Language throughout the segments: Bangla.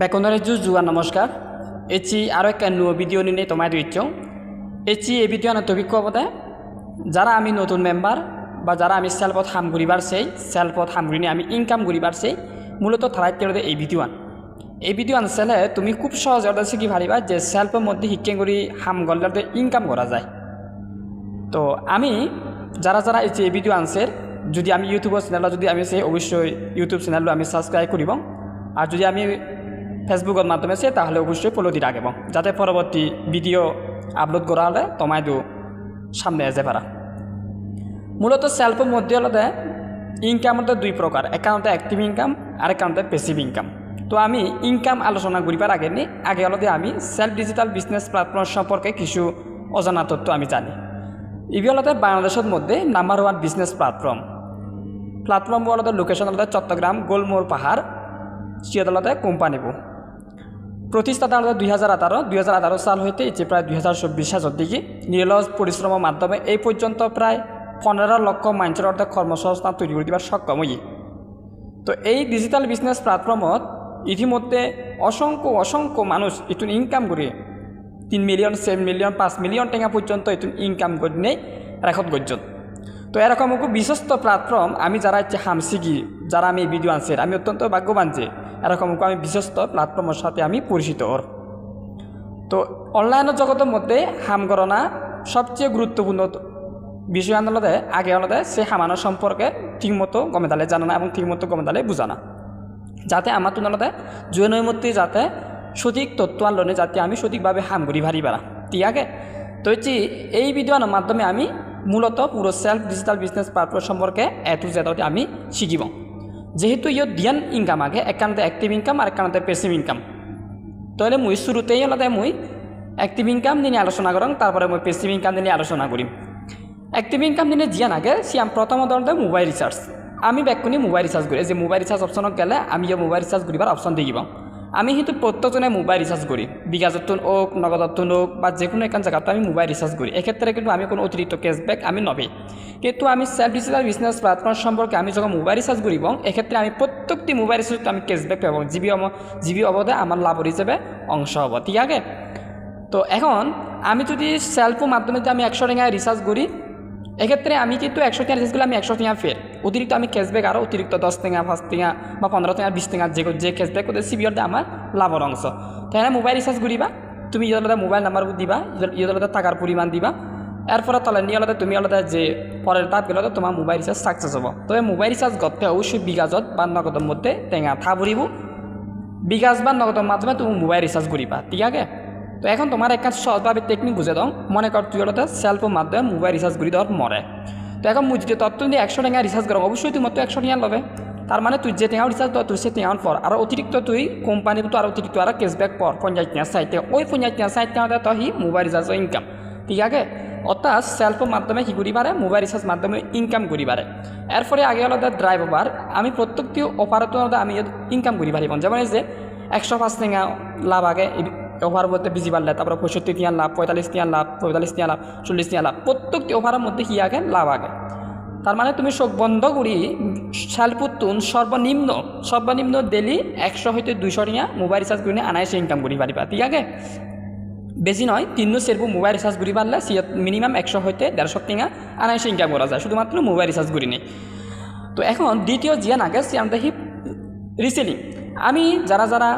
বেকনরে জুয়া নমস্কার এচি আরও এক ভিডিও নিয়ে তোমায় দিচ্ছ এচি এই ভিডিও না তবিক কবতে যারা আমি নতুন মেম্বার বা যারা আমি সেলফত হাম করিবার সেই সেলফত হাম করি আমি ইনকাম করিবার সেই মূলত থারাইতে এই ভিডিও আনছিলে তুমি খুব সহজ অর্ডার শিখি ভাবিবা যে সেলফের মধ্যে শিক্ষা করি হাম গল্লাতে ইনকাম করা যায়। তো আমি যারা যারা এই ভিডিও আনছে যদি আমি ইউটিউবের চ্যানেল যদি আমি সেই অবশ্যই ইউটিউব চ্যানেল আমি সাবস্ক্রাইব করিব আর যদি আমি ফেসবুকের মাধ্যমে সে তাহলে অবশ্যই ফলো দিয়ে রাখব যাতে পরবর্তী ভিডিও আপলোড করা হলে তোমায় সামনে আসতে পারা। মূলত সেলফের মধ্যে হলে ইনকাম হতে দুই প্রকার, একাউন্টে অ্যাক্টিভ ইনকাম আর একাউন্টে প্যাসিভ ইনকাম। তো আমি ইনকাম আলোচনা করিবার আগে হলে আমি সেলফ ডিজিটাল বিজনেস প্ল্যাটফর্ম সম্পর্কে কিছু অজানা তথ্য আমি জানি। ইভি হলে বাংলাদেশের মধ্যে নাম্বার 1 বিজনেস প্ল্যাটফর্ম হলে লোকেশন হলে চট্টগ্রাম গোলমোড় পাহাড় সিয়াদলতে কোম্পানিবো প্রতিষ্ঠাতা হল 2018 সাল হইতে যে প্রায় 2024 সালের দিকে নিরলস পরিশ্রমের মাধ্যমে এই পর্যন্ত প্রায় 15 লক্ষ মানুষের অর্থে কর্মসংস্থান তৈরি করে দেওয়ার সক্ষম হই। তো এই ডিজিটাল বিজনেস প্ল্যাটফর্মত ইতিমধ্যে অসংখ্য মানুষ এটুন ইনকাম করে 3 মিলিয়ন 7 মিলিয়ন 5 মিলিয়ন টাকা পর্যন্ত এটুন ইনকাম করে নেই রেকর্ড করছেন। তো এরকম খুব বিশ্বস্ত প্ল্যাটফর্ম আমি যারা হাম শিখি যারা আমি ভিডিও আনছি আমি অত্যন্ত ভাগ্যবান যে এরকম আমি বিশ্বস্ত প্ল্যাটফর্মের সাথে আমি পরিচিত ওর। তো অনলাইনের জগতের মধ্যে হাম গণনা সবচেয়ে গুরুত্বপূর্ণ বিষয় আনতে আগে আলাদা সে হামানো সম্পর্কে ঠিকমতো গমেদালে জানা এবং ঠিকমতো গমেদালে বোঝানা যাতে আমার তুলনাতে জনমূর্তি যাতে সঠিক তথ্য আনলনে যাতে আমি সঠিকভাবে হাম করি ভারি বেড়া ঠিক আছে। তো এই ভিডিওর মাধ্যমে আমি মূলত পুরো সেলফ ডিজিটাল বিজনেস প্ল্যাটফর্ম সম্পর্কে এ টু জেড আমি শিখিব। যেহেতু দিয়ান ইনকাম আগে একান্তে অ্যাক্টিভ ইনকাম আর একান্তে প্যাসিভ ইনকাম। তাহলে মুই শুরুতেই হলে মুই অ্যাক্টিভ ইনকাম নিয়ে আলোচনা করম তারপরে মুই প্যাসিভ ইনকাম নিয়ে আলোচনা করিম। অ্যাক্টিভ ইনকাম নিয়ে জিয়ান আগে সিয়াম প্রথমত মোবাইল রিচার্জ আমি ব্যাকুনি মোবাইল রিচার্জ করি যে মোবাইল রিচার্জ অপশনত গেলে আমি মোবাইল রিচার্জ করিবার অপশন দেখিব। আমি কিন্তু প্রত্যেকজনে মোবাইল রিচার্জ করি বিকাশতন হোক নগদতন হোক বা যে কোনো এখান জায়গাতে আমি মোবাইল রিচার্জ করি। এক্ষেত্রে কিন্তু আমি কোনো অতিরিক্ত ক্যাশব্যাক আমি নবে। কিন্তু আমি সেলফ ডিজিটাল বিজনেস প্ল্যাটফর্ম সম্পর্কে আমি যখন মোবাইল রিচার্জ করিব এক্ষেত্রে আমি প্রত্যেকটি মোবাইল রিচার্জ আমি ক্যাশব্যাক পাব জিবি অবধে আমার লাভর হিসেবে অংশ হব ঠিক আছে। তো এখন আমি যদি সেলফের মাধ্যমে আমি 100 টাকা রিচার্জ করি এক্ষেত্রে আমি কিন্তু 100 টাকা রিচার্জ করলে আমি 100 টাকা ফের অতিরিক্ত আমি ক্যাশব্যাক আরও অতিরিক্ত 10 টাকা 5 টাকা বা 15 টাকা 20 টাকা যে ক্যাশব্যাক করতে সিবিওতে আমার লাভর অংশ। তাই মোবাইল রিচার্জ করিবা তুমি ইয়ে মোবাইল নাম্বার দিবা ইয়ে টাকার পরিমাণ দিবা এরপরে তলে নিয়ে আলাদা তুমি আলাদা যে পরের ধাপ গেলে তোমার মোবাইল রিচার্জ সাকসেস হব। তবে মোবাইল রিচার্জ করতে অবশ্যই বিকাশত বা নগদের মধ্যে টেঙা থা ভরিব বিকাশ বা নগদের মাধ্যমে তুমি মোবাইল রিচার্জ করিবা ঠিক আছে। তো এখন তোমার একটা সহজভাবে টেকনিক বুঝে দাও মনে কর তুই ওটা সেলফের মাধ্যমে মোবাইল রিচার্জ করি দেওয়ার মরে। তো এখন মুই যদি তত যদি 100 টাকা রিচার্জ করো অবশ্যই তুই মতো 100 টাকা লবে তার মানে তুই যে টাকা রিচার্জ তুই সে টাকা পর আর অতিরিক্ত তুই কোম্পানি তো আর অতিরিক্ত আর ক্যাশব্যাক পর 50 টাকা 60 টাকা ওই 50 টাকা 60 টাকা তো হি মোবাইল রিচার্জ ইনকাম ঠিক আছে। অর্থাৎ সেলফের মাধ্যমে কি করি পারে মোবাইল রিচার্জ মাধ্যমে ইনকাম করি পারে। এরপরে আগে হলো ড্রাইভ ওভার আমি প্রত্যেকটি অপারেটর আমি ইনকাম করি পারি যেমন এই যে 105 টাকা লাভ আগে ওভার মধ্যে বিজি পারলে তারপরে 65 টাকা লাভ 45 টাকা লাভ 45 টাকা লাভ 40 টাকা লাভ প্রত্যেকটি ওভারের মধ্যে কি আগে লাভ আগে। তার মানে তুমি চোখ বন্ধ করি সালপুতুন সর্বনিম্ন ডেলি 100 হইতে 200 টাকা মোবাইল রিচার্জ করে আনাইসে ইনকাম করি পারিবা ঠিক আছে। বেশি নয় 3 সেরবো মোবাইল রিচার্জ করি পারলে মিনিমাম 100 হইতে 150 টাকা আনাইসে ইনকাম করা যায় শুধুমাত্র মোবাইল রিচার্জ করি নেই। তো এখন দ্বিতীয় জিয়ান আগে সে আমরা রিসেলিং আমি যারা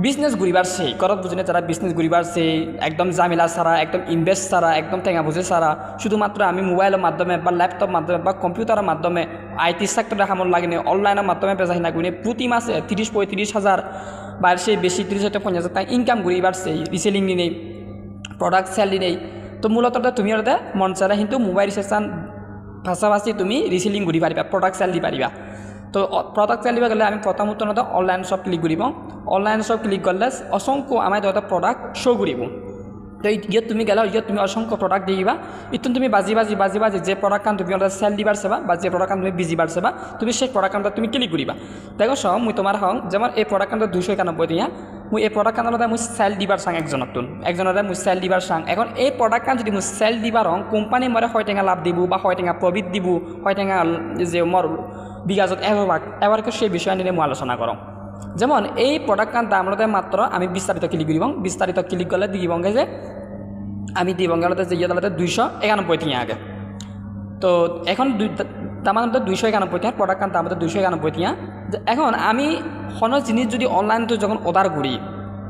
বিজনেস ঘুরিবার সেই করত বুঝিনে যারা বিজনেস ঘুরিবার সেই একদম জামিলা ছাড়া একদম ইনভেস্ট ছাড়া একদম টেঙা বুঝে ছাড়া শুধুমাত্র আমি মোবাইলের মাধ্যমে বা ল্যাপটপ মাধ্যমে বা কম্পিউটারের মাধ্যমে আইটি সেক্টরে হামল লাগিনি অনলাইনের মাধ্যমে বেচাহিনা করি প্রতি মাসে 30-35 হাজার বা সেই বেশি 30,000-50,000 টাকা ইনকাম করিবার সেই রিসেলিং নেই প্রোডাক্ট সেল নেই। তো মূলত তুমি ওটা মন চাইলে কিন্তু মোবাইল রিচার্জ পাশাপাশি তুমি রিসেলিং করি পারিবা প্রোডাক্ট সেল দি পারিবা। তো প্রোডাক্ট সেল দিবা গেলে আমি প্রথমত অনলাইন শপ ক্লিক করিব অনলাইন শপ ক্লিক করলে অসংখ্য আমার দুটা প্রোডাক্ট শো করিব। তো ইয়ে তুমি গেলে ইয়ে তুমি অসংখ্য প্রোডাক্ট দিবা ইতুন তুমি বাজি যে প্রোডাক্ট কান তুমি ওটা সেল দিবার সেবা বা যে প্রোডাক্ট তুমি বিজি বার সেবা তুমি সেই প্রোডাক্ট কানটা তুমি ক্লিক করিবা। দেখো সব মুই তোমার হং যেমন এই প্রোডাক্ট কানটা 291 টাকা মুই এই প্রোডাক্ট কানটা মুই সেল দিবার চাং একজনের মুই সেল দিবার চাং। এখন এই প্রোডাক্ট কান যদি মুই সেল দিবার হং কোম্পানি মরে 100 টাকা লাভ দিব বা 100 টাকা প্রফিট দিব 100 টাকা যে মোর বিকাশত এবারকে সেই বিষয় নিয়ে মই আলোচনা করম। যেমন এই প্রোডাক্ট কান দাম হলতে মাত্র আমি বিস্তারিত ক্লিক করিব বিস্তারিত ক্লিক করলে দিবঙ্গে যে আমি দিবঙ্গে হলতে যে ইয়ে হলতে 291 টিয়া আগে তো এখন দাম হলতে 291 টিয়া প্রোডাক্ট কান দাম হলতে 291 টিয়া এখন আমি কোনো জিনিস যদি অনলাইন তো যখন অর্ডার করি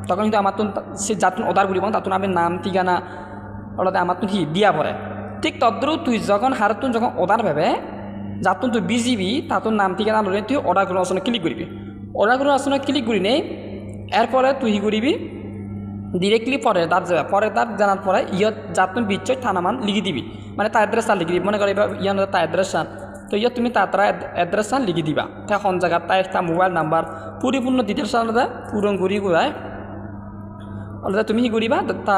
তখন কিন্তু আমার তো সে যাতন অর্ডার করিব তাতন আমি নাম ঠিকানা হলতে আমার তো কি দিয়া পড়ে ঠিক তদ্রু তুই যখন হারতুন যখন অর্ডার ভেবে যাতন তুই বিজিবি তাতন নাম ঠিকানা লড়ে তুই অর্ডার করার আসনে ক্লিক করবি অর্ডার করার আসনে ক্লিক করি নেই এরপরে তুই হি করিবি ডিরেক্টলি পরের দাঁত জানার পরে ইয়ত যাতন বিচ্ছয় থানামান লিখি দিবি মানে তার অ্যাড্রেস লিখি দিবি মনে করি ইয়ান তার অ্যাড্রেস তো ইয়ত তুমি তার অ্যাড্রেস লিখি দিবা এখন জায়গা তার মোবাইল নাম্বার পরিপূর্ণ ডিটেলস আলাদা পূরণ করি ঘুরায় আলাদা তুমি হি করিবা তা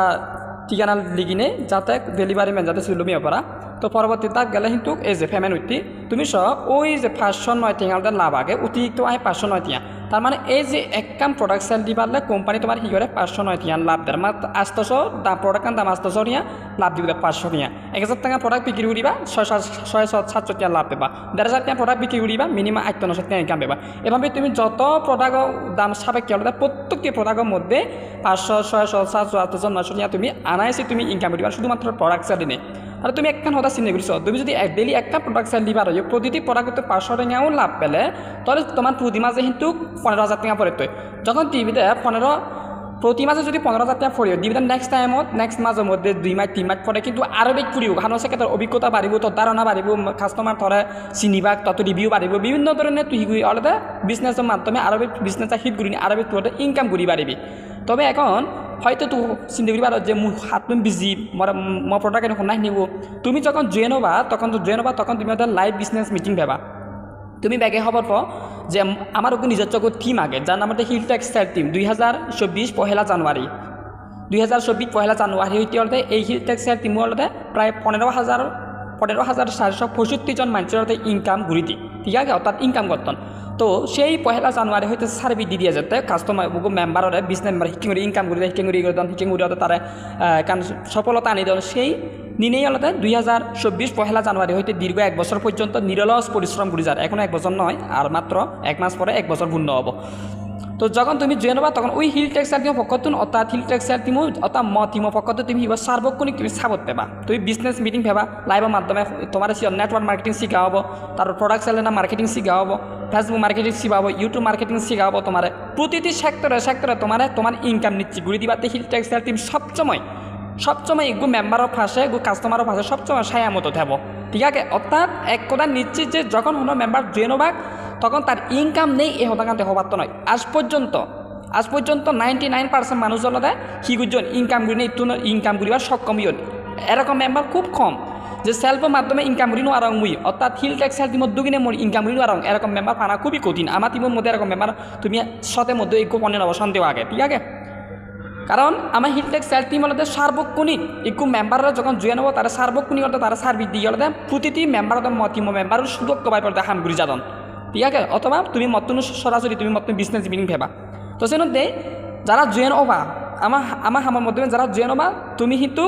ঠিকানা লিখি নেই যাতে ডেলিভারি ম্যান যাতে সিলমি পারা তো পরবর্তী তাক গেলে কিন্তু এই যে পেমেন্ট উঠি তুমি সব ওই যে 509 টিয়া লাভ আগে অতিরিক্ত আয় 509 টিয়া তার মানে এই যে এক কাম প্রোডাক্ট সেল দি পারলে কোম্পানি তোমার কি করে 509 টিয়া লাভ দেয় মাত্র 800 দাম প্রোডাক্ট দাম 800 টিয়া লাভ দিবে 500 টিয়া 1000 টাকা প্রোডাক্ট বিক্রি করিবা 600-700 টিয়া লাভ পাবা 1500 টাকা প্রোডাক্ট বিক্রি করিবা মিনিমাম 800 টাকা ইনকাম পাবা এভাবে তুমি যত প্রোডাক্ট দাম সাপেক্ষে হলে প্রত্যেকটি প্রোডাক্টের মধ্যে 500-600-700-800-900 টিয়া তুমি আনাইছে তুমি ইনকাম করিবা শুধুমাত্র প্রোডাক্ট সেল দিনে আর তুমি একখান হতা চিন্তা করছো তুমি যদি ডেলি একটা প্রোডাক্ট সেল দিবা রয়ে প্রতিটি প্রোডাক্টতে 500 টাকাও লাভ পেলে তাহলে তোমার প্রতি মাসে কিন্তু 15,000 টাকা পড়ে তো যখন টিভিতে প্রতি মাসে যদি 15,000 টাকা পড়িও দিবি নেক্সট মাসের মধ্যে 2 মাস 3 মাস পরে কিন্তু আরও বেগ ফুরিব কারণ সেক্ষেত্রে অভিজ্ঞতা বাড়িব তোর ধারণা বাড়িব কাস্টমার ধরে চিনিবা তত রিভিউ বাড়িব বিভিন্ন ধরনের তুই আলাদা বিজনেসের মাধ্যমে আরও বিজনেসটা হিট করি আরও বেগ তোর ইনকাম করি পারিবি তবে এখন হয়তো তুই চিন্তা করি পারো যে মোৰ হাত তুমি বিজি মই প্রোডাক্ট এখন নাই নিব তুমি যখন জয়েন হবা তখন তুমি একটা লাইভ বিজনেস মিটিং পাবা তুমি ব্যাগে খবর পাও যে আমার ওকে নিজস্ব থিম আগে যার নাম হচ্ছে হিল টেক্সটাইল টিম 2024 পহেলা জানুয়ারি 2024 পহেলা জানুয়ারি হইতে এই হিল টেক্সটাইল টিম হলতে প্রায় 15,465 জন মানুষের ইনকাম ঘুরিতি ঠিক আছে অর্থাৎ ইনকাম করতেন তো সেই পহেলা জানুয়ারি হইতে সার্ভিস দি দিয়ে যেতে কাস্টমার মেম্বাররে বিজনেস মেম্বার হিকিং ইনকাম করি হিকিং করি তারা কারণ সফলতা আনি দেন সেই নিনেই আলাদা 2024 পহেলা জানুয়ারি হইতে দীর্ঘ 1 বছর পর্যন্ত নিরলস পরিশ্রম করি যার এখন 1 বছর নয় আর মাত্র 1 মাস পরে 1 বছর পূর্ণ হব তো যখন তুমি জয়েন হবা তখন ওই হিল টেক্সটাইল টিম পক্ষতুন অর্থাৎ হিল টেক্সটাইল টিম অর্থাৎ টিম পক্ষতে তুমি এবার সার্বক্ষণিক তুমি সাপোর্ট পাবা তুমি বিজনেস মিটিং পাবা লাইভের মাধ্যমে তোমার নেটওয়ার্ক মার্কেটিং শিখা হবো তারপর প্রোডাক্ট সেলের মার্কেটিং শিখা হবো ফেসবুক মার্কেটিং শিখাবো ইউটিউব মার্কেটিং শিখাবো তোমার প্রতিটি সেক্টরে তোমার ইনকাম নিচ্ছি ঘুরে দিবাতে হিল টেক্সটাইল টিম সবসময় এগু মেম্বারের পাশে এগু কাস্টমারের পাশে সবসময় সায়া মতো থাকবো ঠিক আছে অর্থাৎ এক কথা নিশ্চিত যে যখন কোনো মেম্বার জয়েন হবা তখন তার ইনকাম নেই এই হতাকান্তে হবার তো নয় আজ পর্যন্ত 99% মানুষ হলে হিগুজন ইনকাম করি ইনকাম করিবার সক্ষম ইয়ন এরকম মেম্বার খুব কম যে সেলফের মাধ্যমে ইনকাম করি নো আরং মুই অর্থাৎ হিল টেক্সটাইল টিমের দুগুনে মোর ইনকাম করি নো আরং এরকম মেম্বার পানা খুবই কঠিন আমার টিমের মধ্যে এরকম মেম্বার তুমি শতের মধ্যে একটু পণ্যের অবসান দেওয়া আগে ঠিক আছে কারণ আমার হিল টেক্সটাইল টিম হলে সার্বক্ষণিক একটু মেম্বাররা যখন জয়েন হবো তারা সার্বক্ষণিক হলে তারা সার্ভিস দিয়ে হলে প্রতিটি মেম্বার টিম মেম্বারের সুযোগ কবাই পড়তে হাম করি যাদন ঠিক আছে অথবা তুমি মতন সরাসরি তুমি মতন বিজনেস মিটিং ভেবা তো সেই মধ্যে যারা জয়েন হবা আমার হামের মাধ্যমে যারা জয়েন হবা তুমি কিন্তু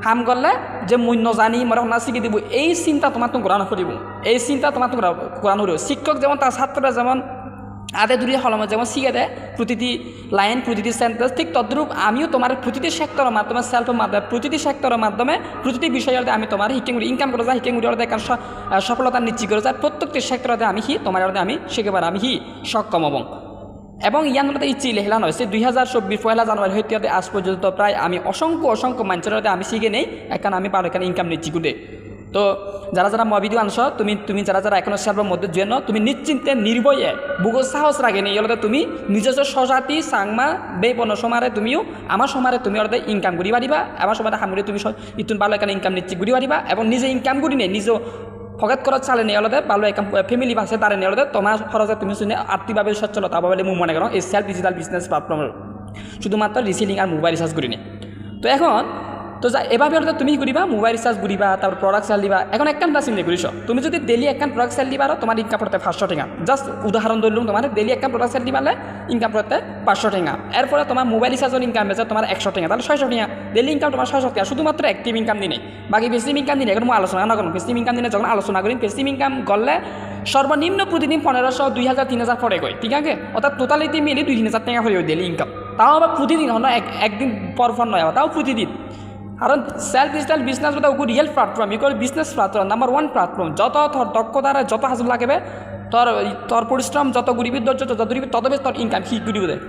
হাম করলে যে মই নজানি মরে না শিখে দিব এই চিন্তা তোমার তো ঘোরানো ফুরিব এই চিন্তা তোমার তো ঘোরানো ফুরিব শিক্ষক যেমন তার ছাত্ররা যেমন আদে দূরে হলমে যেমন শিখে দেয় প্রতিটি লাইন প্রতিটি সেন্টেন্স ঠিক তদ্রূপ আমিও তোমার প্রতিটি সেক্টরের মাধ্যমে সেলফের মাধ্যমে প্রতিটি সেক্টরের মাধ্যমে প্রতিটি বিষয়ের আমি তোমার হিকিং ইনকাম করে যাই হিকিং করে কারণ সফলতা নিশ্চিত করে যায় প্রত্যেকটি সেক্টরে আমি তোমার আমি শিখে পারি আমি সক্ষম হব এবং ইয়ান মধ্যে ইচ্ছি লেখলা নয় সে 2024 পয়লা জানুয়ারি হইতে আজ পর্যন্ত প্রায় আমি অসংখ্য মানুষের আমি শিখে নেই এখন আমি পারো এখানে ইনকাম নিচ্ছি করে তো যারা ভিডিও আনছ তুমি যারা এখনো সেলফের মধ্যে জন্য তুমি নিশ্চিন্তে নির্ভয়ে বুগো সাহস রাখে নি এগুলো তুমি নিজস্ব স্বজাতি সাংমা বেপন সমারে তুমিও আমার সমারে তুমি ওদের ইনকাম করি পারিবা আমার সময় হামগুড়ি তুমি ইতুন ভালো এখানে ইনকাম নিচ্ছি করি পারিবা এবং নিজে ইনকাম করি নেই নিজে ফকাত করার চালে নিয়ে হলে ভালো একটা ফ্যামিলি আছে তারা নিয়ে হলে তোমার খরচে তুমি শুনে আর্থিকভাবে সচ্ছলতা পাবে বলে মনে করো এই সেলফ ডিজিটাল বিজনেস প্ল্যাটফর্ম শুধুমাত্র রিসেলিং আর মোবাইল রিচার্জ করি নি তো এখন তো এভাবে হলে তুমি কি করিবা মোবাইল রিচার্জ করিবা তারপর প্রোডাক্ট সেল দিবা এখন একখান প্লাস চিন্তা করিস তুমি যদি ডেলি একখান প্রোডাক্ট সেল দিবা তোমার ইনকাম পড়তে 500 টাকা জাস্ট উদাহরণ ধরলাম তোমার ডেলি একখান প্রোডাক্ট সেল দিবালে ইনকাম পড়তে 500 টাকা এরপরে তোমার মোবাইল রিচার্জের ইনকাম বেচা তোমার 100 টাকা তাহলে 600 টাকা ডেলি ইনকাম তোমার 600 টাকা শুধুমাত্র অ্যাক্টিভ ইনকাম দিনে বাকি পেসিভ ইনকাম দিনে এখন মই আলোচনা না করুন পেসিভ ইনকাম দিনে যখন আলোচনা করি পেসিভ ইনকাম করলে সর্বনিম্ন প্রতিদিন 1500 2000 3000 পড়ে গই ঠিক আছে অর্থাৎ টোটালিটি মিলি 2-3000 টাকা হয়ে ডেলি ইনকাম তাও আবার প্রতিদিন হয় না একদিন পর নয় তাও প্রতিদিন কারণ সেলফ ডিজিটাল বিজনেস বলতে ওগুলো real platform equal business platform number 1 platform যত তোর দক্ষতার যত হাসিল লাগবে তোর পরিশ্রম যত গরিবের ধৈর্য যত গরিবের তত বেশ তোর ইনকাম কি গরিবদের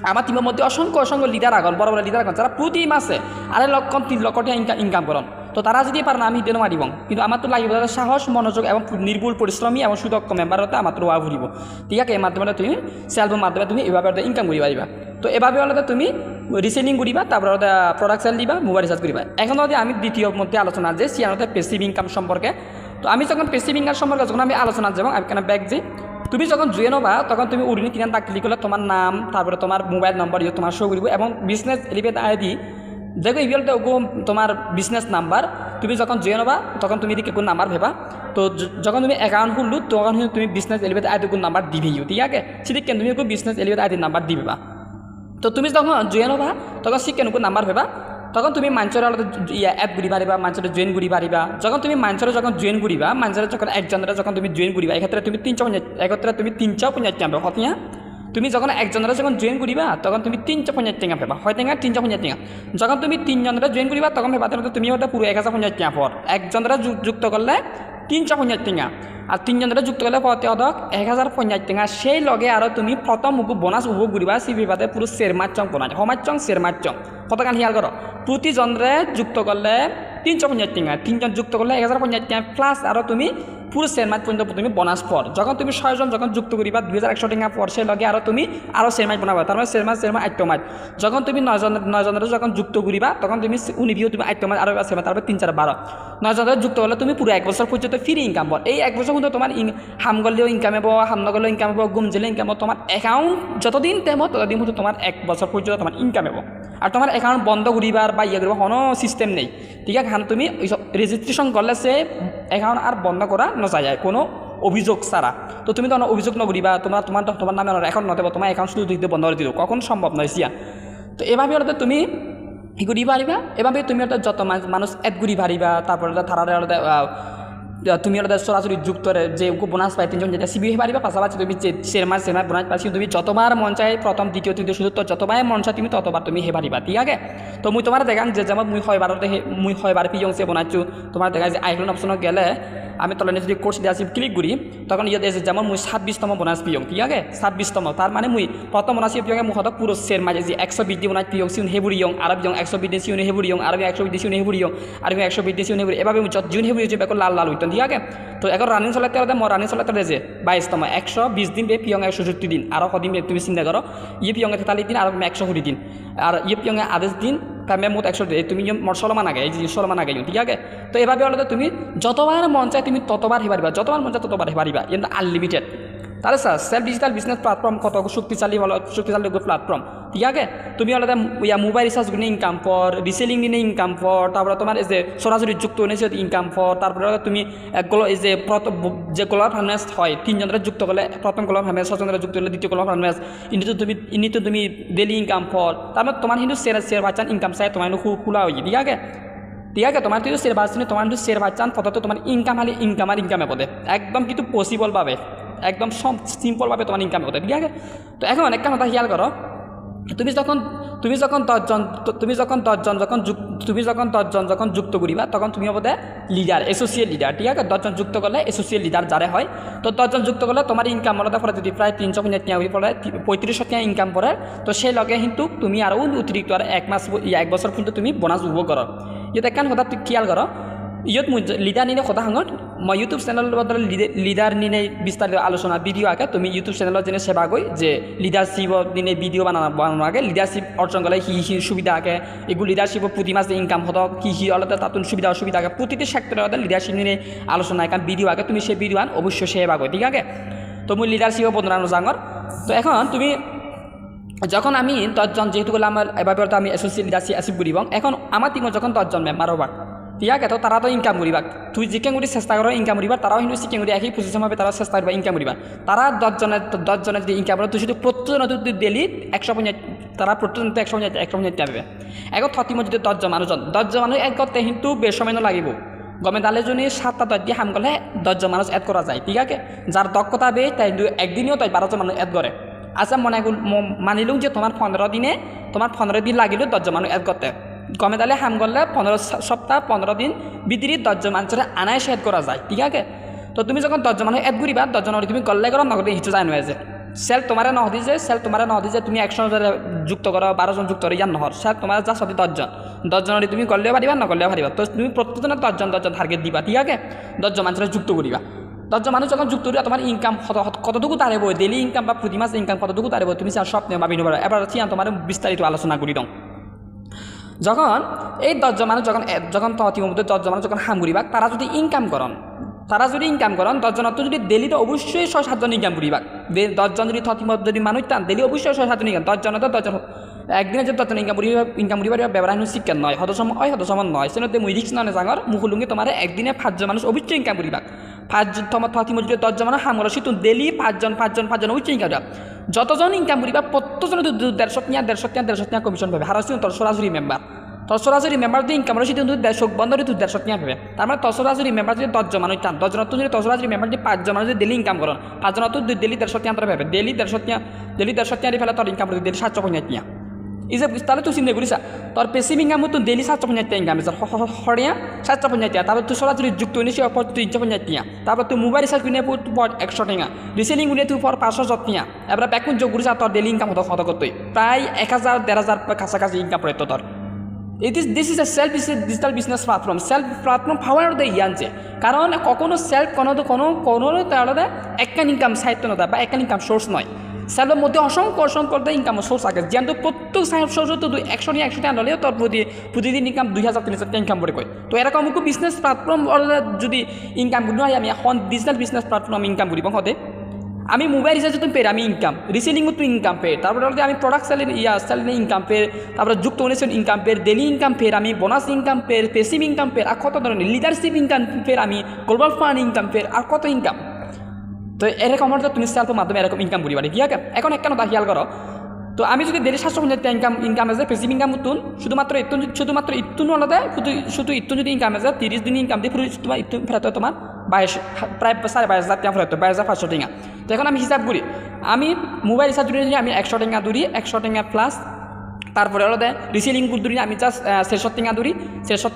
আমার টিমের মধ্যে অসংখ্য লিডার আগন বড় বড় লিডার আগন যারা প্রতি মাসে 2.5 লক্ষ 3 লক্ষ টাকা ইনকাম করেন তো তারা যদি পারে না আমি দেন মারিব কিন্তু আমার তো লাগিব সাহস মনোযোগ এবং নির্ভুল পরিশ্রমী এবং সুদক্ষ মেম্বার হতে আমার তো ওয়া ঘুরিব ঠিক আছে এই মাধ্যমে তুমি সেলফের মাধ্যমে তুমি এভাবে ইনকাম করি পারিবা তো এভাবে হলে তুমি রিসেলিং করিবা তারপরে প্রোডাক্ট সেল দিবা মোবাইল রিচার্জ করিবা এখন যদি আমি দ্বিতীয় মধ্যে আলোচনা যে সিয়ানোতে পেসিভ ইনকাম সম্পর্কে তো আমি যখন পেসিভ ইনকাম সম্পর্কে যখন আমি আলোচনা যাব আমি কেন ব্যাক যে তুমি যখন জুয়ে নেবা তখন তুমি উড়িনি কিনা তা ক্লিক করলে তোমার নাম তারপরে তোমার মোবাইল নম্বর তোমার শো করিব এবং বিজনেস এলিভেট আইডি দেখো ইভিলতে তোমার বিজনেস নাম্বার তুমি যখন জুয়ে নেবা তখন তুমি এদিকে কোন নাম্বার ভেবা তো যখন তুমি অ্যাকাউন্ট খুললো তখন তুমি বিজনেস এলিভেট আইডি কোন নাম্বার দিবেই ঠিক আছে সেদিকে তুমি বিজনেস এলিভেট আইডি নাম্বার দিবা তো তুমি যখন জুয়ে নেবা তখন শিখে কোন নাম্বার ভেবা তখন তুমি মানুষের অ্যাপ ঘুরি পারিবা মানুষের জয়েন ঘুরি পারিবা যখন তুমি মানুষের যখন জয়েন ঘুরিবা মানুষের যখন একজনের যখন তুমি জয়েন ঘুরিবা এক্ষেত্রে তুমি 350 টাকা হতিয়া তুমি যখন একজনের যখন জয়েন করিবা তখন তুমি 350 টাকা পাবা হয় টাকা 350 টাকা যখন তুমি 3 জনের জয়েন করিবা তখন পাবা তুমি ওটা পুরো 1050 টাকা পর একজনের যুক্ত করলে 350 টাকা আর 3 জনের যুক্ত করলে প্রতি অদক 1050 টাকা সেই লগে আর তুমি প্রথম মুকু বোনাস উপভোগ করিবা সিবি বাদে পুরো শের মারচং বোনাস হমারচং শের মারচং কতখান হিয়াল করো প্রতি জনরে যুক্ত করলে 350 টাকা 3 জন যুক্ত করলে 1050 টাকা প্লাস আর তুমি পুরো শের মাস পর্যন্ত তুমি বোনাস পর যখন তুমি 6 জন যখন যুক্ত করিবা 2100 টাকা পর সে লগে আর তুমি আরও শের মাস বানাবা তার মানে শের মাস 8 মাস যখন তুমি 9 জনের যখন যুক্ত করিবা তখন তুমি উনিভিও তুমি 8 মাস আরও শের মাস তারপর 3 4 12 9 জনের যুক্ত হলে তুমি পুরো 1 বছর পর্যন্ত ফ্রি ইনকাম পর এই 1 বছর পর্যন্ত তোমার হাম গলেও ইনকাম হবো হাম নগলেও ইনকাম হবো গুম জেলে ইনকাম হবো তোমার অ্যাকাউন্ট যতদিন তেমন ততদিন হতো তোমার 1 বছর পর্যন্ত তোমার ইনকাম হবো আর তোমার অ্যাকাউন্ট বন্ধ করিবার বা ইয়ে করিবার কোনো সিস্টেম নেই ঠিক আছে তুমি এইসব রেজিস্ট্রেশন করলে সে অ্যাকাউন্ট আর বন্ধ করা নযায় কোনো অভিযোগ ছাড়া তো তুমি তখন অভিযোগ নকরিবা তোমার নামে অ্যাকাউন্ট নথিব তোমার অ্যাকাউন্ট শুধু দিতে বন্ধ করে দিও কখন সম্ভব নয় সিয়া তো এভাবে হলে তুমি ই করি পারিবা এভাবে তুমি যত মানুষ এড করি পারিবা তারপরে তারা তুমি সরাসরি যুক্ত যে বোনাস পাই 3 জন যেটা সিবি হয়ে পারিবা পাশাপাশি তুমি শের মাস বোনাস পাচ্ছি তুমি যতবার মন চাই প্রথম দ্বিতীয় তৃতীয় শুধু যতবার মন চাই তুমি ততবার তুমি হে পারিবা ঠিক আছে তো মুই তোমার দেখান যে যেমন মুই হয়বার পিয়ং সে বনাইছো তোমার দেখা যে আইকন অপশনে গেলে আমি তলে যদি কোর্স দিয়ে আসি ক্লিক করি তখন ইয়ে এসে যেমন মুই 26তম বোনাস পিয়ং ঠিক আছে 26তম তার মানে মুই প্রথম বোনাস পিয়ংয়ে মুখ পুরো শের মাঝে যে 120 বোনাস পিয়ং সিউন হেবুরিয়ং আরব ইয়ং 120 সিউন হেবুরিয়ং আরব 120 সিউন হেবুরিয়ং আরব 120 সিউন হেবুরি এভাবে জুন হেবুরি যে বেকর লাল হইতো ঠিক আছে তো এখন রানিং চলাতে হলে মোর রানিং চলাতে যে 22তম 120 দিন বে পিয়ং 170 দিন আরও কদিন তুমি চিন্তা করো ইয়ে পিয়ংয়ে 43 দিন আর 120 দিন আর ইয়ে পিয়ংয়ে 28 দিন কামে মোট 100 তুমি মোট 16 মান আগে এই যে 16 মান আগে ঠিক আছে তো এভাবে হলে তুমি যতবার মন চায় তুমি ততবার হে পারিবা যতবার মন চায় ততবার হে পারিবা এটা আনলিমিটেড তাহলে sir self digital business platform কত শক্তিশালী প্ল্যাটফর্ম ঠিক আছে তুমি হলে মোবাইল রিচার্জ নিয়ে ইনকাম পর রিসেলিং নিয়ে ইনকাম পর তারপরে তোমার এই যে সরাসরি যুক্ত হয়েছে ইনকাম পর তারপরে তুমি এই যে যে গ্লোবাল ফাইন্যান্স হয় 3 জনের যুক্ত করলে প্রথম গ্লোবাল ফাইন্যান্স 6 জনের যুক্ত করলে দ্বিতীয় গ্লোবাল ফাইন্যান্স ইনিতে তুমি ডেলি ইনকাম পর তারপর তোমার কিন্তু শেয়ার বাচ্চান ইনকাম চাই তোমার খোলা হয়ে ঠিক আছে ঠিক আছে তোমার কিন্তু শেয়ার বাচ্চান তোমার কিন্তু শেয়ার বাচ্চান পদ্ধতি তোমার ইনকাম হলে ইনকাম আর ইনকামে পদে একদম কিন্তু পসিবল পাবে একদম সিম্পলভাবে তোমার ইনকাম হতে ঠিক আছে তো এখন অনেকটা কথা খেয়াল করো তুমি যখন 10 জন যখন যুক্ত করিবা তখন তুমি হবে লিডার অ্যাসোসিয়েট লিডার ঠিক আছে 10 জন যুক্ত করলে অ্যাসোসিয়েট লিডার যারা হয় তো 10 জন যুক্ত করলে তোমার ইনকাম আলাদা পড়ে যদি প্রায় 350 টাকা পড়ে 3500 টাকা ইনকাম পড়ে তো সেই লগে কিন্তু তুমি আরও অতিরিক্ত আর 1 বছর পর্যন্ত তুমি বোনাস উপভোগ করো ইয়ে একখান কথা তুই খেয়াল করো ইয়ত লিডার নিনে কথা হাঙত মই ইউটিউব চ্যানেলের বদলে লিডার নিনে বিস্তারিত আলোচনা ভিডিও আগে তুমি ইউটিউব চ্যানেলের জন্য সেবা গই যে লিডারশিপ নিনে ভিডিও বানানো আগে লিডারশিপ অর্জন করলে হি সুবিধা আগে এগুলো লিডারশিপ প্রতি মাসে ইনকাম হতো কি আলাদা তাতুন সুবিধা অসুবিধা আগে প্রতিটি সেক্টরের আলাদা লিডারশিপ নিয়ে আলোচনা এখন ভিডিও আগে তুমি সেই ভিডিও অবশ্যই সেবা গই ঠিক আছে তো মুই লিডারশিপও বদলানো জাঙর তো এখন তুমি যখন আমি 10 জন যেহেতু বলে আমার এবার তো আমি এসোসিয়েট লিডারশিপ অ্যাচিভ করিব এখন আমার টিমত যখন 10 জন মেম্বার হবা ঠিক আছে তো তারা তো ইনকাম করিবা তুই জিকে গুড়ি চেষ্টা করো ইনকাম করিবা তারাও কিন্তু সিকে গুড়ি একই পজিশন হবে তারা চেষ্টা করবা ইনকাম করিবা তারা 10 জনের যদি ইনকাম করে তুই শুধু প্রত্যেকজন যদি ডেলি 150 তারা প্রত্যেকজন 150 পাবে এখন থতিমত যদি 10 জন মানুষ এড করতে কিন্তু বেশ সময় লাগিব গমে দালে যদি 7টা 10 দিয়ে হাম করলে 10 জন মানুষ এড করা যায় ঠিক আছে যার দক্ষতা বে তাই একদিনেও তাই 12 জন মানুষ এড করে আচ্ছা মানিলুম যে তোমার 15 দিন লাগিল 10 জন মানুষ এড করতে গমে দালে হাম করলে 15 সপ্তাহ 15 দিন ভিতরে 10 জন মানুষের আনায়াসে এড করা যায় ঠিক আছে তো তুমি যখন 10 জন মানুষ এড করিবা 10 জন তুমি গল্লে করো নগদে হিচু যায় নয় যে সেল তোমার নহদি যে তুমি 100 যুক্ত করো 12 জন যুক্ত করো ইয়ার নহর সেল তোমার যা সত্যি 10 জনের তুমি করলেও পারিবা নকরলেও পারিবা তো তুমি প্রত্যেকজনের 10 জন টার্গেট দিবা ঠিক আছে 10 জন মানুষের যুক্ত করিবা 10 জন মানুষ যখন যুক্ত করিবা তোমার ইনকাম কতটুকু তারেব ডেলি ইনকাম বা প্রতি মাস ইনকাম কতটুকু তারেব তুমি সব নিয়ে ভাবি নেবা এবার তোমার বিস্তারিত আলোচনা করি দাও যখন এই 10 জন মানুষ যখন মধ্যে 10 জন মানুষ যখন হাম করিবা তারা যদি ইনকাম করেন 10 জনের তো যদি ডেলি তো অবশ্যই 6-7 জন ইনকাম করিবা 10 জন যদি যদি মানুষ টান ডেলি অবশ্যই 6-7 জন ইনকাম 10 জন তো 10 জন একদিনে যে 10 জন ইনকাম করিবা ব্যবহার শিক্ষা নয় হদসম নয় সেনতে মুই রিক্স নয় জাঙর মুখলুঙ্গি তোমার একদিনে 5 জন মানুষ অবশ্যই ইনকাম করিবা 5 জন তোমার যদি 10 জন মানুষ হামর সিতু ডেলি 5 জন অবশ্যই ইনকাম করিবা যতজন ইনকাম করিবা প্রত্যেকজন 150 কমিশন পাবে হারাসি তোর সরাসরি মেম্বার তোর সরাসরি মেম্বার যদি ইনকাম রয়েছে কিন্তু 150 বন্ধ তুই 150 পাবে তার মানে তোর সরাসরি মেম্বার যদি 10 জন মানুষ টান 10 জন তো যদি তোর সরাসরি মেম্বার যদি 5 জন মানুষ যদি ডেলি ইনকাম করেন 5 জন তো ডেলি 150 পাবে ডেলি 150 ফেলে তোর ইনকাম ডেলি 750 ইসে তাহলে তুই চিন্তা করিস তোর পেসিভ ইনকাম তো ডেলি 750 ইনকাম হরিয়া 750 তারপর তুই সরাসরি যুক্ত নিয়ে পর 350 তারপর তুই মোবাইল রিচার্জ কিনে পর 100 টাকা রিসেলিং গুনে তুই পর 500 টাকা এবার প্যাকুন যোগ করিস তোর ডেলি ইনকাম হতো করতে প্রায় 1000-1500 কাছাকাছি ইনকাম পড়ে তোর this is a digital business platform power the ইয়ানছে কারণ কখনো সেলফ কোনো তাহলে একটা ইনকাম সাইট না বা একটা ইনকাম সোর্স নয় সেলফের মধ্যে অসংখ্য ইনকাম সোর্স আছে যেহেতু প্রত্যেক সোর্স তো 100 টাকা হলেও তোর প্রতিদিন ইনকাম 2000-3000 টাকা ইনকাম করে কই তো এরকম বিজনেস প্ল্যাটফর্ম যদি ইনকাম করি হয় আমি এখন ডিজিটাল বিজনেস প্ল্যাটফর্ম ইনকাম করিব হতে আমি মোবাইল রিচার্জ তুমি পেয়ে আমি ইনকাম রিসেলিং তুই ইনকাম পেয়ে তারপরে আমি প্রোডাক্ট সেলিং ইনকাম পেয়ে তারপরে যুক্ত অনুষ্ঠান ইনকাম পেয়ে ডেলি ইনকাম পেয়ে আমি বোনাস ইনকাম পেয়ে পেসিভ ইনকাম পেয়ে আর কত ধরনের লিডারশিপ ইনকাম পেয়ে আমি গ্লোবাল ফান্ড ইনকাম পেয়ে আর কত ইনকাম তো এরকম হলে তুমি সেলফের মাধ্যমে এরকম ইনকাম করি পারি ঠিক আছে এখন একটা খেয়াল করো তো আমি যদি ডেলি 750 ইনকাম আছে পেসিভ ইনকাম তুন শুধুমাত্র ইতুন আলাদা শুধু ইতুন যদি ইনকাম আছে 30 দিন ইনকাম দিয়ে তোমার ইতুন ফেরত তোমার 22 প্রায় 22,500 টাকা ফেরত 22,500 টাকা তো এখন আমি হিসাব করি আমি মোবাইল রিচার্জ যদি আমি 100 টাকা দূরি 100 টাকা প্লাস তারপরে হলো রিসেলিং দূরি আমি জাস্ট 600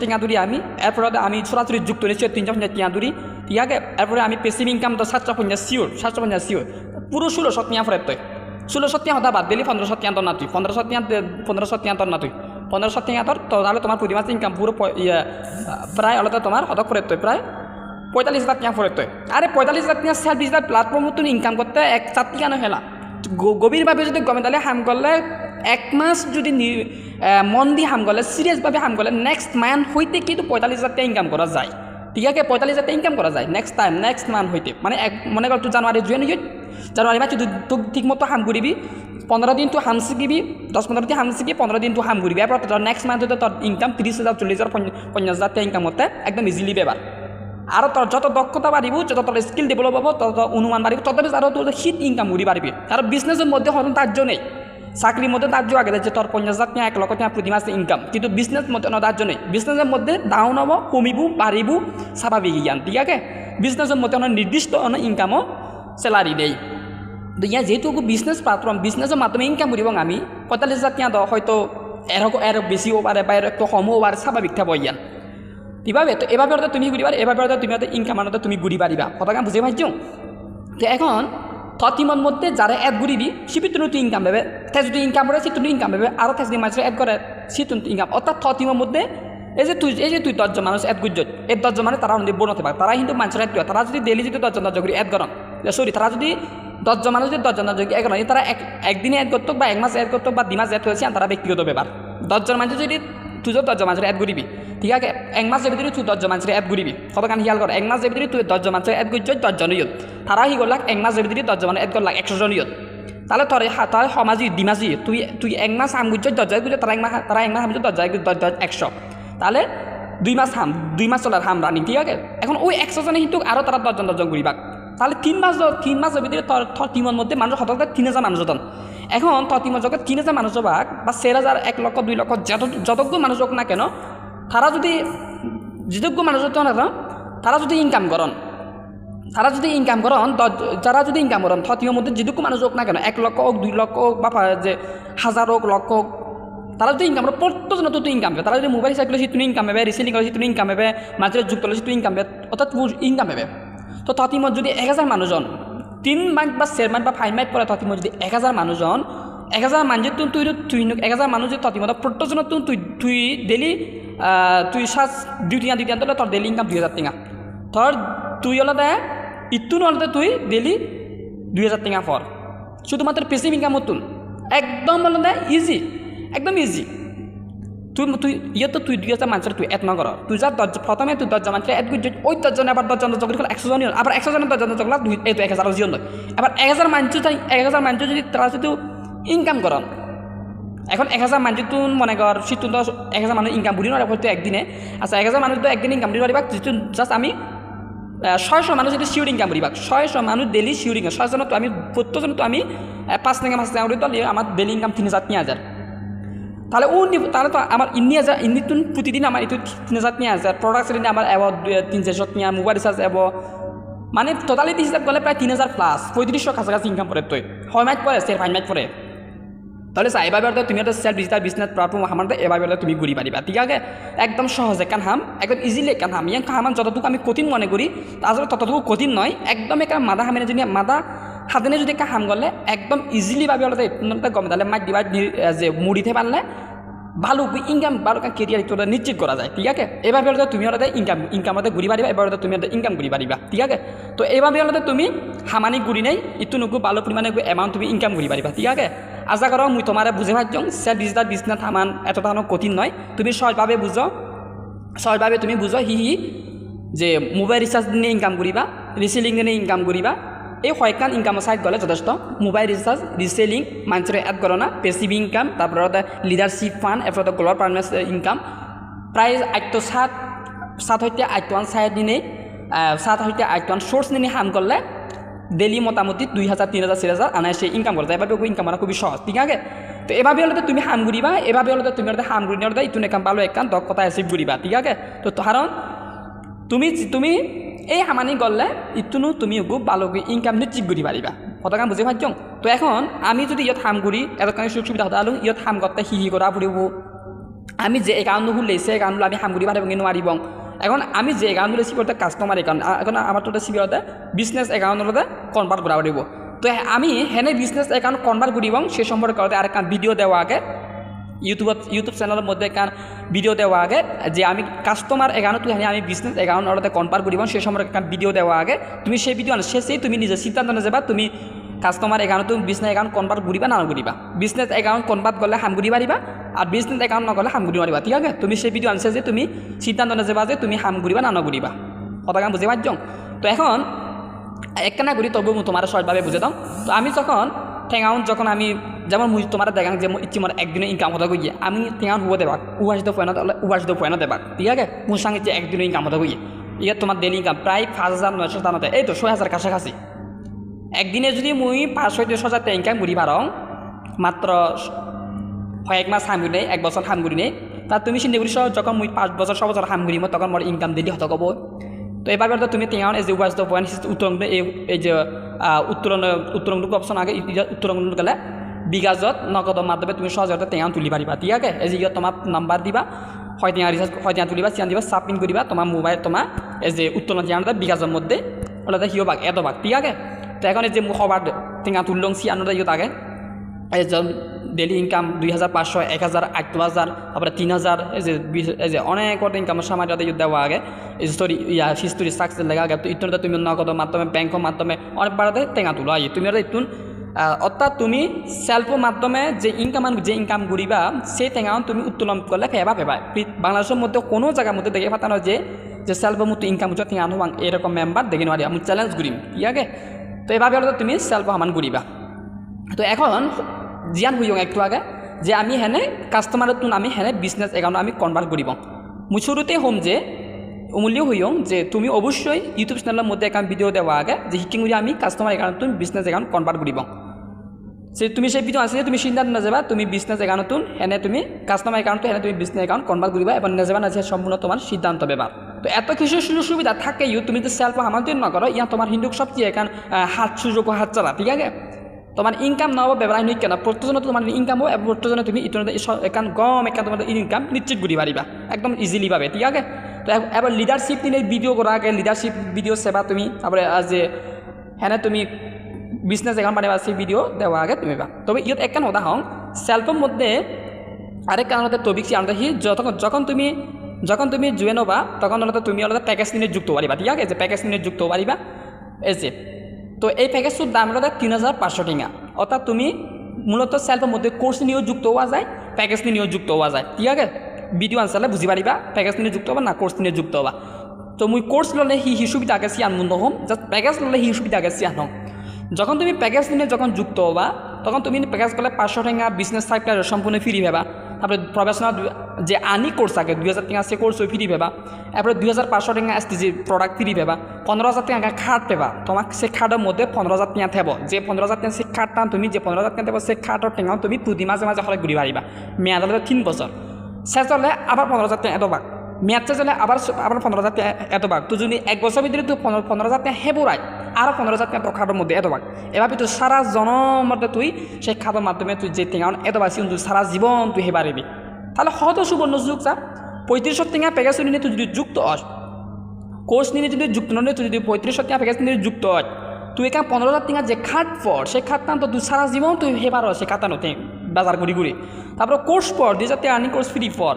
টাকা দূরি আমি এরপরে আমি সরাসরি যুক্ত নিচ্ছি 350 টাকা দূরি ঠিক আছে এরপরে আমি পেসিভ ইনকাম তো 750 শিওর পুরো 1600 টাকা ফেরত তুই 1600 টাকা হতা বাদ দিলি 1500 টাকা তোর না তুই 1500 টাকা তোর না তুই 1500 টাকা তোর তাহলে তোমার প্রতি মাস ইনকাম পুরো প্রায় আলাদা তোমার হতক ফেরত তুই প্রায় 45,000 টাকা ফেরত তুই আরে 45,000 টাকা সেলফ ডিজিটাল প্ল্যাটফর্ম তুমি ইনকাম করতে 1 টাকা না হেলা গভীরভাবে যদি গমে তাহলে হাম করলে 1 মাস যদি মন দিয়ে হাম করলে সিরিয়াসভাবে হাম করলে নেক্সট মান্থ হইতে কিন্তু 45,000 টাকা ইনকাম করা যায় ঠিক আছে 45,000 টাকা ইনকাম করা যায় নেক্সট মান্থ হইতে মানে মনে কর তুই জানুয়ারি মাস তুই ঠিক মতো হাম করিবি 15 দিন তুই হাম শিখিবি 10-15 দিন হাম শিখি 15 দিন তুই হাম করিবি এরপর তোর নেক্সট মান্থ হইতে তোর ইনকাম 30,000 40,000 50,000 টাকা ইনকাম হতে একদম ইজিলি বেবার আর তোর যত দক্ষতা বাড়িব যত তোর স্কিল ডেভেলপ হবো তত অনুমান বাড়িব তত বেশ আরও তোর হিট ইনকাম করি বাড়বি আর বিজনেসের মধ্যে হয়তো তার্য নেই চাকরির মধ্যে তার্য আগে যে তোর 50,000 টাকা 1 লক্ষ টাকা প্রতি মাসে ইনকাম কিন্তু বিজনেস মধ্যে তার্য নেই বিজনেসের মধ্যে ডাউন হবো কমিব বাড়িব স্বাভাবিক জ্ঞান ঠিক আছে বিজনেসের মধ্যে নির্দিষ্ট ইনকামও স্যালারি নেই তো ইয়া যেহেতু বিজনেস প্ল্যাটফর্ম বিজনেসের মাধ্যমে ইনকাম করিব আমি 45,000 টাকা হয়তো এর বেশিও পারে বা এর একটু কমও পারে স্বাভাবিক থাকবো জ্ঞান এভাবে তো এভাবে হয়তো তুমি ঘুরি পারে এভাবে হয়তো তুমি হয়তো ইনকাম আনতে তুমি ঘুরি পারিবা কথা বুঝে পাইছ তো এখন ততিমর মধ্যে যারা এড ঘুরিবি সিপি তুই ইনকাম পাবে তে যদি ইনকাম করে সে তুমি ইনকাম পাবে আরও যদি মানুষ এড করে সে তুমি ইনকাম অর্থাৎ ততিমর মধ্যে এই যে তুই 10 জন মানুষ এড গুজ এই 10 জন মানে তারা বনতে পারে তারা কিন্তু মানুষের এড করে তারা যদি ডেলি যদি 10 জন করে এড করেন সরি তারা যদি 10 জন মানুষ যদি 10 জন এড করেন তারা একদিনে এড করতো বা 1 মাস এড করতো বা 2 মাস এড করেছে তারা ব্যক্তিগত ব্যাপার 10 জন মানুষ যদি তুই 10 জন মানুষের এড ঘুরিবি ঠিক আছে 1 মাসের ভিতরে তুই 10 জন মানুষের এড ঘুরিবি কতখান খেয়াল কর 1 মাসের ভিতরে তুই 10 জন মানুষের এড ঘুরছ 10 জন ইয়ত তারা হি করলাক 1 মাসের ভিতরে 10 জন এড করলাক 100 জন ইয়ত তাহলে তাহলে সমাজি ডিমাজি তুই এক মাস হাম গুজ দরজায় গুজে তারা এক মাস হাম গুজ দরজায় 100 তাহলে 2 মাস চলার হাম রানিং ঠিক আছে এখন ওই 100 জনে কিন্তু আরও তারা দশজন ঘুরিবাক তাহলে 3 মাসের ভিতরে তোর টিমের মধ্যে মানুষ হঠাৎ 3000 মানুষ হতন এখন তোর টিমের যখন 3000 মানুষ হবাক বা 4000 1 লক্ষ 2 লক্ষ যতজ্ঞ মানুষ হোক না কেন তারা যদি যেযোগ্য মানুষ হতো না তারা যদি ইনকাম করেন যারা যদি ইনকাম করেন থতির মধ্যে যেটুকু মানুষ হোক না কেন 1 লক্ষ হোক 2 লক্ষ হোক বা যে 1000 হোক লক্ষ হোক তারা যদি ইনকাম করে প্রত্যেকজন তো ইনকাম পাবে তারা যদি মোবাইল সাইকেল তুই ইনকাম পাবে রিসেলিং করে তুই ইনকাম পাবে মাঝে যুক্ত হলে তুই ইনকাম পাবে অর্থাৎ ইনকাম পাবে তো থতিমত যদি 1000 মানুষজন 3 মাস বা 4 মাস বা 5 মাস পরে থতিমত যদি 1000 মানুষজন 1000 মানুষ তুই 1000 মানুষ যদি থতিমত প্রত্যেকজন তুই ডেলি তুই সাজ দুই টিয়া তোলে তোর ডেলি ইনকাম 2000 টাকা তোর তুই হলে ইতুন হলে তুই ডেলি 2000 টাকা পর শুধুমাত্র পেসিভ ইনকাম হতুন একদম হলে ইজি একদম ইজি তুই ইয়েতো তুই 2000 মানুষের তুই এত নগর তুই যা প্রথমে তুই 10 মানুষের এত গুজ ওই 10 আবার 10 জগৎ 100 জন আবার 100 জনের 10 জগলা এই তো 1000 জন আবার 1000 মানুষ যদি তারা যদি ইনকাম করেন এখন 1000 মানুষ তুই মনে কর শীত তো 1000 মানুষ ইনকাম বুড়ি নয় তুই একদিনে আচ্ছা 1000 মানুষ তো একদিন ইনকাম বুড়ি পারিবা জাস্ট আমি 600 মানুষ যদি শিওর ইনকাম করিবা 600 মানুষ ডেলি শিওর ইনকাম 600 জন তো আমি প্রত্যেকজন তো আমি 5 টাকা করি তো আমার ডেলি ইনকাম 3000 তাহলে তাহলে তো আমার ইন্নি তুন প্রতিদিন আমার এই 3000 প্রোডাক্ট নিয়ে আমার এব 300 মোবাইল রিচার্জ এব মানে টোটালি হিসাব করলে প্রায় 3000 প্লাস 3500 কাছাকাছি ইনকাম করে তুই 6 মাস পরে 5 মাস পরে তাহলে এভাবে তুমি একটা সেলফ ডিজিটাল বিজনেস প্ল্যাটফর্ম আমার এভাবে তুমি ঘুরি পারিবা ঠিক আছে একদম সহজে কান হাম একদম ইজিলি কান হাম ইয়াং হামান যতটুকু আমি কঠিন মনে করি আসলে ততটুকু কঠিন নয় একদম একটা মাদা হামিনে যদি মাদা হাতে যদি একটা হাম করলে একদম ইজিলি ভাবে হলে গম তাহলে মাছ দিবা যে মুড়িতে পারলে ভালো ইনকাম ভালো কেরিয়ার একটু নিশ্চিত করা যায় ঠিক আছে এভাবে হলে তুমি হলে ইনকাম হতে ঘুরি পারিবা এবার তুমি ইনকাম ঘুরি পারিবা ঠিক আছে তো এইভাবে হলে তুমি হামানি ঘুরি নেই একটু নুকু ভালো পরিমাণে অ্যামাউন্ট তুমি ইনকাম ঘুরি পারিবা ঠিক আছে আশা করো মুই তোমার বুঝে পারছং সেলফ ডিজিটাল বিজনেস হামান এতটা কঠিন নয় তুমি সহজভাবে তুমি বুঝো হি যে মোবাইল রিচার্জ নিয়ে ইনকাম করিবা রিসেলিং নিয়ে ইনকাম করিবা এই কয়েকখান ইনকামের সাইড গেলে যথেষ্ট মোবাইল রিচার্জ রিসেলিং মানুষের এড করো না পেসিভ ইনকাম তারপরে লিডারশিপ ফান্ড এরপর গ্লোবাল পার্টনার্স ইনকাম প্রায় 7 হইতে 8 সাইড দিনে 7 হইতে 8 সোর্স নিয়ে হাম করলে ডেলি মোটামুটি 2000 3000 4000 আনায়াসে ইনকাম করতে এভাবে ইনকাম করা খুবই সহজ ঠিক আছে তো এভাবে হলে তুমি হাম ঘুরিবা এভাবে হলে তুমি হাম ঘুরি নেওয়া ইতুন একাম ভালো একান দক্ষতা অ্যাচিভ ঘুরিবা ঠিক আছে তো কারণ তুমি এই হামানি গলে ইতুনো তুমি খুব ভালো ইনকাম নিশ্চিত ঘুরি পারিবা কতক্ষণ বুঝে পারছ তো এখন আমি যদি ইয়ত হাম ঘুরি এতখানি সুযোগ সুবিধা হতে আলু ইয়ত হাম করতে হি করা পড়ব আমি যে একাউন্ট খুললেছে একাউন্ট আমি হাম ঘুরি পারিব কিন্তু মারিব এখন আমি যে একাউন্ট রিসিভ করতে কাস্টমার একাউন্ট এখন আমার তো রিসিভ করতে বিজনেস একাউন্টতে কনভার্ট করা পড়ব তো আমি হেনে বিজনেস একাউন্ট কনভার্ট করিব সে সম্পর্কে করতে আর একটা ভিডিও দেওয়া আগে ইউটিউব চ্যানেলের মধ্যে একটা ভিডিও দেওয়া আগে যে আমি কাস্টমার একাউন্ট তুই আমি বিজনেস একাউন্ট ওটাতে কনভার্ট করিব সে সম্পর্কে একটা ভিডিও দেওয়া আগে তুমি সেই ভিডিও শেষেই তুমি নিজে সিদ্ধান্ত নিয়ে যাবা তুমি কাস্টমার একাউন্ট তুমি বিজনেস একাউন্ট কনভার্ট করিবা না করিবা বিজনেস একাউন্ট কনভার্ট করলে হাম ঘুরি পারিবা আর বিজনেস একাউন্ট নকলে হাম ঘুরি মারিবা ঠিক আছে তুমি সেই ভিডিও আনছে যে তুমি সিদ্ধান্ত নিয়ে যাবা যে তুমি হাম ঘুরিবা না ঘুরিবা কতক্ষণ বুঝে পারছ তো এখন একখানা ঘুরি তবু তোমার সহজভাবে বুঝে দাও তো আমি যখন আমি যেমন তোমার দেখান যে ইচ্ছি আমার একদিনে ইনকাম হতে গিয়ে আমি ঠেঙাউন হবো দেবাক উহাসিত ফয়না দেবাক ঠিক আছে মোর সঙ্গে যে একদিনে ইনকাম হতে গিয়ে ইয়ে তোমার ডেলি ইনকাম প্রায় 5900 টানাতে এই তো 6000 কাছাকাছি একদিনে যদি মুই 500-600 টাকা ইনকাম করি পারং মাত্র 1 মাস হাম নেই 1 বছর হাম নেই তা তুমি চিন্তা করিস যখন মুই 5 বছর 6 বছর হাম ঘুরিম তখন মোর ইনকাম ডেলি হতে কব তো এভাবে তুমি টেঙাউন এই যে উহাসিত পয়েন্ট উত্তরণ এই যে উত্তরণটুকু অপশন আগে উত্তরণ গেলে বিকাশত নগদ মাধ্যমে তুমি সহজতে টেঙাউন তুলি পারিবা ঠিক আছে এই যে তোমার নাম্বার দিবা হয় টেঙা রিচার্জ হয় টেঙা তুলিবা চিয়ান দিবা সাবমিট করিবা তোমার মোবাইল তোমার এই যে উত্তোলন টিয়ানটা বিকাশের মধ্যে ওটা হিও ভাগ এত ভাগ ঠিক আছে তো এখন এই যে সবার টেঙা তুললং চিয়ানোটা ইয়ে থাকে এই যে ডেলি ইনকাম 2500 1000 8000 তারপরে 3000 এই যে অনেক ইনকামের সময় দেওয়া আগে হিস্টোরি সাকসেস লেগে আগে তো ইতুনটা তুমি নগদ মাধ্যমে ব্যাংকের মাধ্যমে অনেক বাড়াতে টেঙা তুলো আই তুমি ইতুন অর্থাৎ তুমি সেলফের মাধ্যমে যে ইনকাম ঘুরিবা সেই টেঙাও তুমি উত্তোলন করলে ফেবা বাংলাদেশের মধ্যে কোনো জায়গার মধ্যে দেখে পাতানো যে সেলফের মতো ইনকাম হচ্ছে টেঙা হবাং এরকম মেম্বার দেখে নেওয়া আমি চ্যালেঞ্জ ঘুরিম ঠিক আছে তো এভাবে হলে তুমি সেলফ হামান ঘুরিবা তো এখন জিয়ান হইয়ং একটু আগে যে আমি হেনে কাস্টমারের তুন আমি হেনে বিজনেস অ্যাকাউন্ট আমি কনভার্ট করিব মুই শুরুতে হোম যে অমূল্য হইয়ং যে তুমি অবশ্যই ইউটিউব চ্যানেলের মধ্যে একটা ভিডিও দেওয়া আগে যে হিকিং আমি কাস্টমার অ্যাকাউন্ট তুমি বিজনেস অ্যাকাউন্ট কনভার্ট করিব সে তুমি সেই ভিডিও আছে তুমি সিদ্ধান্ত না যাবা তুমি বিজনেস অ্যাকাউন্ট হেনে তুমি কাস্টমার অ্যাকাউন্ট হেনে তুমি বিজনেস অ্যাকাউন্ট কনভার্ট করিবা এবং না যাবা না যে সম্পূর্ণ তোমার সিদ্ধান্ত ব্যাপার তো এত কিছু সুযোগ সুবিধা থাকেও তুমি তো সেলফ আমাদের না করো ইয়া তোমার হিন্দু সবচেয়ে এখান হাত সুযোগ হাত চালা ঠিক আছে তোমার ইনকাম না হবে ব্যবহার নই কেন প্রত্যেকজনে তোমার ইনকাম হবে এবং প্রত্যেকজনে তুমি এখান গম এখান তোমার ইনকাম নিশ্চিত করি পারিবা একদম ইজিলি পাবে ঠিক আছে তো এবার লিডারশিপ নিয়ে ভিডিও করা আগে লিডারশিপ ভিডিও সেবা তুমি তারপরে যে হ্যাঁ তুমি বিজনেস অ্যাকাউন্ট বানাবা সেই ভিডিও দেওয়া আগে তুমি বা তবে ইয়ত একখান কথা হং সেলফের মধ্যে আরেক কারণে টপিক আনতে সি যখন তুমি জুয়েন হবা তখন তুমি আলাদা প্যাকেজ নিয়ে যুক্ত পারিবা ঠিক আছে যে প্যাকেজ নিয়ে যুক্ত পারিবা এই যে তো এই প্যাকেজটোর দাম হলো 3500 টাকা অর্থাৎ তুমি মূলত সেলফের মধ্যে কোর্স নিয়েও যুক্ত হওয়া যায় প্যাকেজ নিয়েও যুক্ত হওয়া যায় ঠিক আছে ভিডিও আনসারলে বুঝি পারিবা প্যাকেজ নিয়ে যুক্ত হবা না কোর্স নিয়ে যুক্ত হবা তো মুই কোর্স ললে হি সুবিধা আগে সি আনন্দ হম জাস্ট প্যাকেজ ললে হি সুবিধা আগে সি আনম যখন তুমি প্যাকেজ নিয়ে যখন যুক্ত হবা তখন তুমি প্যাকেজ করলে 500 টাকা বিজনেস সাইটটা সম্পূর্ণ ফ্রি পাবা তারপরে প্রফেশনাল যে আনি কোর্স থাকে 2000 টাকা সে কোর্সও ফ্রি পাবা এরপরে 2500 টাকা এসটিজি প্রোডাক্ট ফ্রি পাবা 15000 টাকা খাট পাবা তোমাক সে খাটের মধ্যে 15000 টাকা থাকবো যে 15000 টাকা সে খাটটা তুমি যে 15000 টাকা দেবো সে খাটের টাকা তুমি প্রতি মাঝে মাঝে হলে ঘুরি পারিবা মেয়াদ হলে 3 বছর শেষ হলে আবার 15000 টাকা এত বাক মেয়াদ শেষ হলে আবার 15000 টাকা এত বাক তো যদি 1 বছর ভিতরে তুই 15000 টাকা হেবুরাই আরও 15000 টাকা তোর খাটের মধ্যে এত বাক এভাবে তুই সারা জনমতে তুই সেই খাটের মাধ্যমে তুই যে টাকা এত বাসি তুই সারা জীবন তুই হে পারিবি তাহলে হয়তো সুবর্ণ সুযোগ চা 3500 টাকা প্যাকেজ নিয়ে তুই যদি যুক্ত হস কোর্স নিয়ে যদি যুক্ত নয় তুই যদি 3500 টাকা প্যাকেজ নিয়ে যুক্ত হয় তুই এখানে 15000 টাকা যে খাট পর সেই খাটটা তো তুই সারা জীবন তুই হে পারো সে খাতানোতে বাজার ঘুরি ঘুরি তারপরে কোর্স পর 2000 টাকা আর্নিং কোর্স ফ্রি পর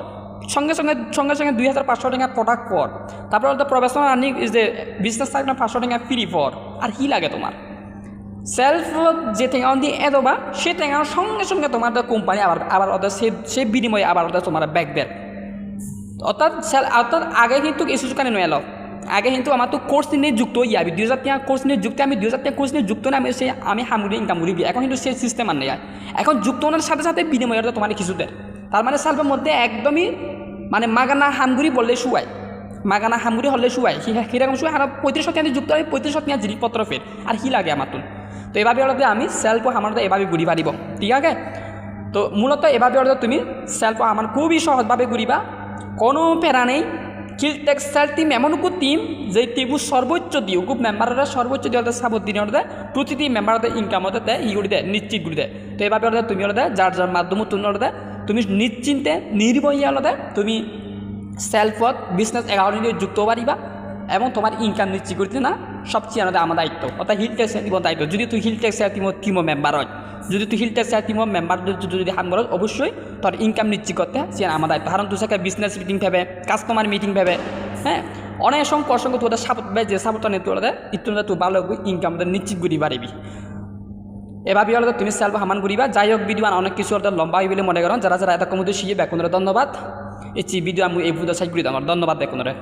সঙ্গে সঙ্গে 2500 টাকা প্রোডাক্ট পর তারপরে প্রফেশনাল আর্নিং ইজ যে বিজনেস সাইড 500 টাকা ফ্রি পর আর কি লাগে তোমার সেলফ যে টেঙাও দিয়ে এদবা সে টেঙার সঙ্গে সঙ্গে তোমার কোম্পানি আবার ওদের সে বিনিময়ে আবার ওদের তোমার ব্যাক দেয় অর্থাৎ আগে কিন্তু এই সুযোগ নয় এলো আগে কিন্তু আমার তো কোর্স নিয়ে যুক্ত হয়ে যাবি 2000 টাকা কোর্স নিয়ে যুক্ত আমি 2000 টাকা কোর্স নিয়ে যুক্ত না আমি হামগুড়ি ইনকাম করি এখন কিন্তু সেই সিস্টেম আর নেই এখন যুক্ত হওয়ার সাথে সাথে বিনিময়ে তোমার কিছু দেয় তার মানে সেলফের মধ্যে একদমই মানে মাগানা হামগুড়ি বললে শুয়ায় মাগানা হামগুড়ি হলে শুয়ায় সেরকম শুয়ে আর 3500 টাকা যুক্ত হয় 3500 টাকা জিনিসপত্র ফের আর কি লাগে আমার তো এভাবে ওরা আমি সেলফ আমার এভাবে ঘুরি পারিব ঠিক আছে তো মূলত এভাবে ওরা তুমি সেলফ আমার খুবই সহজভাবে ঘুরিবা কোনো প্যারা নেই কিলটেক্স সেল টিম এমন একটু টিম যে টিমু সর্বোচ্চ দিও খুব মেম্বাররা সর্বোচ্চ দিয়ে ওদের সাপোর্ট দিনে ওদের প্রতিটি মেম্বারদের ইনকাম ওদের দেয় ই করে দেয় নিশ্চিত করে দেয় তো এভাবে ওদের তুমি ওদের যার যার মাধ্যমে তুমি ওদের তুমি নিশ্চিন্তে নির্ভয়ে ওদের তুমি সেলফত বিজনেস অ্যাকাউন্ট নিয়ে যুক্ত পারিবা এবং তোমার ইনকাম নিশ্চিত করতে না সবচেয়ে আমার দায়িত্ব অর্থাৎ হিলটেক্স টিমর দায়িত্ব যদি তুই হিলটেক্স টিমো মেম্বার হয় যদি তুই হিলটেক্স টিমো মেম্বার যদি হাম করো অবশ্যই তোর ইনকাম নিশ্চিত করতে সে আমার দায়িত্ব কারণ তুই সেখানে বিজনেস মিটিং ভেবে কাস্টমার মিটিং ভেবে হ্যাঁ অনেক অসংখ্য তোদের সাপোর্ট পাবে যে সাপোর্টটা নিতে হলে ইত্যাদি তুই ভালো ইনকাম নিশ্চিত করি পারিবি এভাবে হলে তুমি সেলফ হামান করিবা যাই হোক ভিডিও অনেক কিছু ওদের লম্বা হয়ে বলে মনে করেন যারা যারা এত কমতে শিখে বেকুনরে ধন্যবাদ এই ভিডিও আমি এই ভিডিও সাইড করি আমার ধন্যবাদ বেকুনরে।